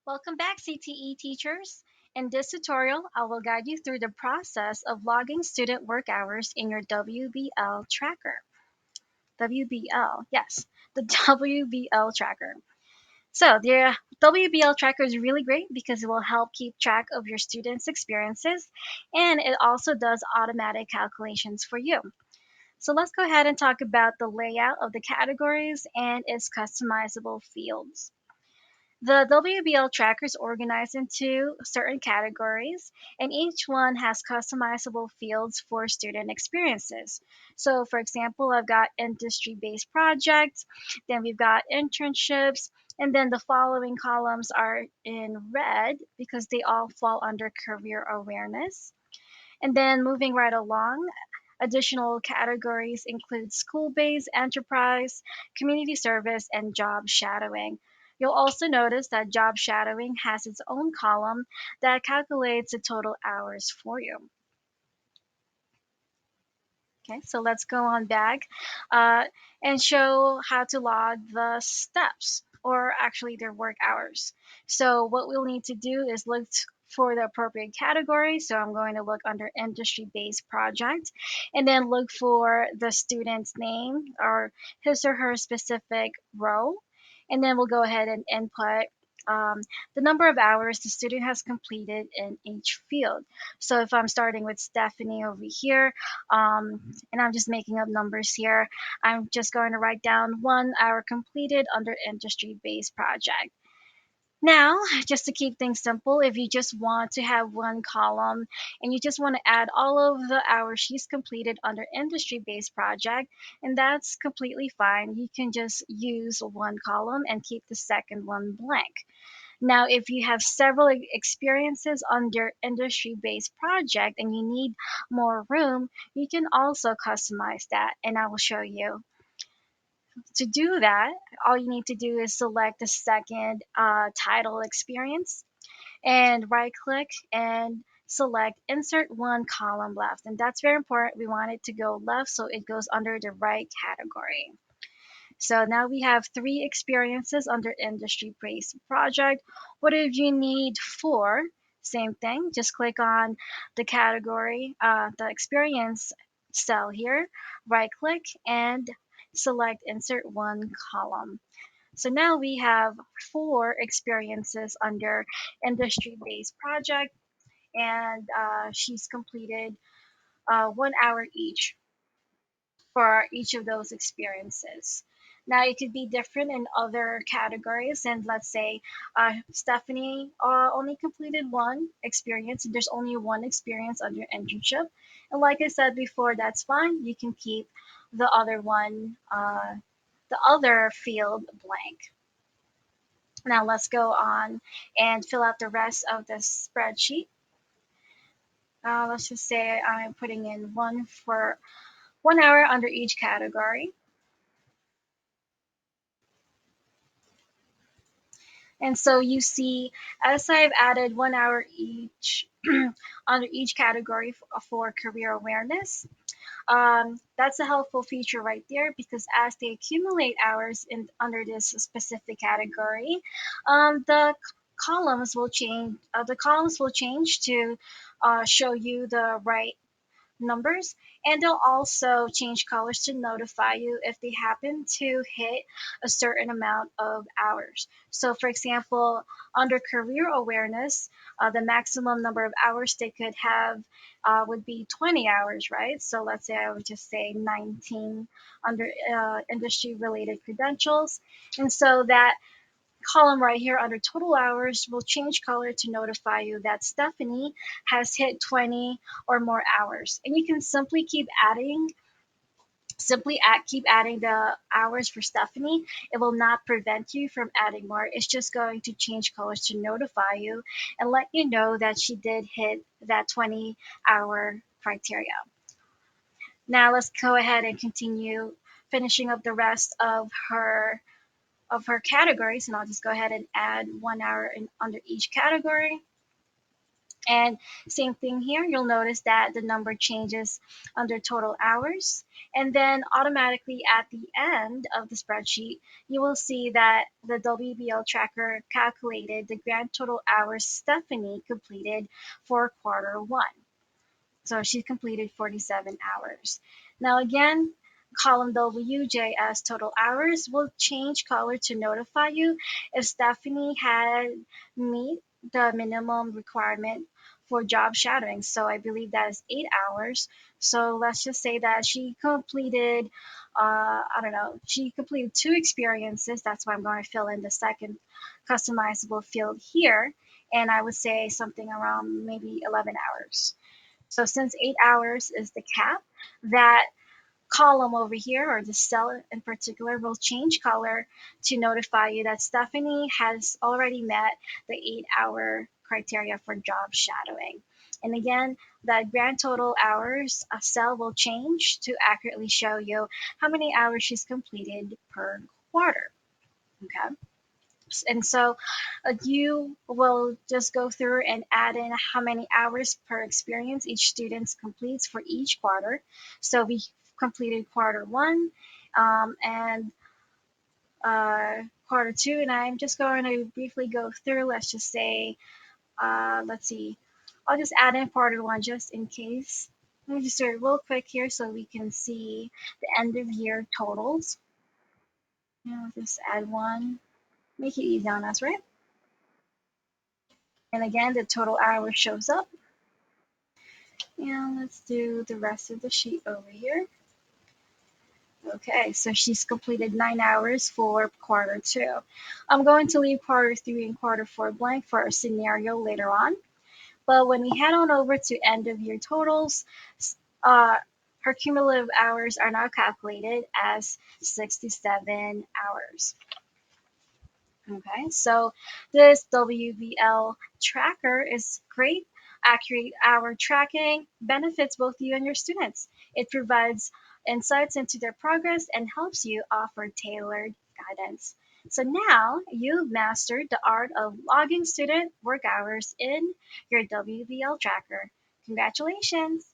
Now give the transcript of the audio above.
Welcome back, CTE teachers. In this tutorial, I will guide you through the process of logging student work hours in your WBL tracker. WBL, yes, the WBL tracker. So, the WBL tracker is really great because it will help keep track of your students' experiences and it also does automatic calculations for you. So, let's go ahead and talk about the layout of the categories and its customizable fields. The WBL tracker is organized into certain categories, and each one has customizable fields for student experiences. So, for example, I've got industry based projects, then we've got internships, and then the following columns are in red because they all fall under career awareness. And then moving right along, additional categories include school based enterprise, community service, and job shadowing. You'll also notice that job shadowing has its own column that calculates the total hours for you. Okay, so let's go on back uh, and show how to log the steps or actually their work hours. So what we'll need to do is look for the appropriate category. So I'm going to look under industry-based project and then look for the student's name or his or her specific role. And then we'll go ahead and input um, the number of hours the student has completed in each field. So if I'm starting with Stephanie over here, and I'm just making up numbers here. I'm just going to write down 1 hour completed under industry based project. Now, just to keep things simple, if you just want to have one column and you just want to add all of the hours she's completed under industry based project, and that's completely fine. You can just use one column and keep the second one blank. Now, if you have several experiences on your industry based project and you need more room, you can also customize that, and I will show you. To do that, all you need to do is select the second title experience and right click and select insert one column left. And that's very important. We want it to go left so it goes under the right category. So now we have three experiences under industry-based project. What if you need four? Same thing, just click on the category, the experience cell here, right click and select insert one column. So now we have four experiences under industry-based project and she's completed 1 hour each for each of those experiences. Now, it could be different in other categories. And let's say Stephanie only completed one experience, and there's only one experience under internship. And like I said before, that's fine. You can keep the other one, the other field blank. Now, let's go on and fill out the rest of the spreadsheet. Let's just say I'm putting in one for 1 hour under each category. And so you see, as I've added 1 hour each under each category for career awareness, that's a helpful feature right there because as they accumulate hours in under this specific category, the columns will change. The columns will change to show you the right numbers, and they'll also change colors to notify you if they happen to hit a certain amount of hours. So, for example, under career awareness, the maximum number of hours they could have would be 20 hours, right? So, let's say I would just say 19 under industry related credentials. And so that column right here under total hours will change color to notify you that Stephanie has hit 20 or more hours. And you can keep adding the hours for Stephanie. It will not prevent you from adding more. It's just going to change colors to notify you and let you know that she did hit that 20-hour criteria. Now let's go ahead and continue finishing up the rest of her categories, and I'll just go ahead and add 1 hour under each category. And same thing here, you'll notice that the number changes under total hours. And then automatically at the end of the spreadsheet, you will see that the WBL tracker calculated the grand total hours Stephanie completed for quarter one. So she completed 47 hours. Now again, column WJS total hours will change color to notify you if Stephanie had meet the minimum requirement for job shadowing. So I believe that is 8 hours. So let's just say that she completed, I don't know, she completed two experiences. That's why I'm going to fill in the second customizable field here. And I would say something around maybe 11 hours. So since 8 hours is the cap, that column over here or the cell in particular will change color to notify you that Stephanie has already met the 8 hour criteria for job shadowing. And again, that grand total hours cell will change to accurately show you how many hours she's completed per quarter. Okay. And so you will just go through and add in how many hours per experience each student completes for each quarter. So we completed quarter one and quarter two, and I'm just going to briefly go through. Let's just say, let's see, I'll just add in quarter one just in case. Let me just do it real quick here so we can see the end of year totals. I'll just add one, make it easy on us, right? And again, the total hour shows up. And let's do the rest of the sheet over here. Okay, so she's completed 9 hours for quarter two. I'm going to leave quarter three and quarter four blank for a scenario later on. But when we head on over to end of year totals, uh, her cumulative hours are now calculated as 67 hours. Okay, so this WBL tracker is great. Accurate hour tracking benefits both you and your students. It provides insights into their progress and helps you offer tailored guidance. So now you've mastered the art of logging student work hours in your WBL tracker. Congratulations!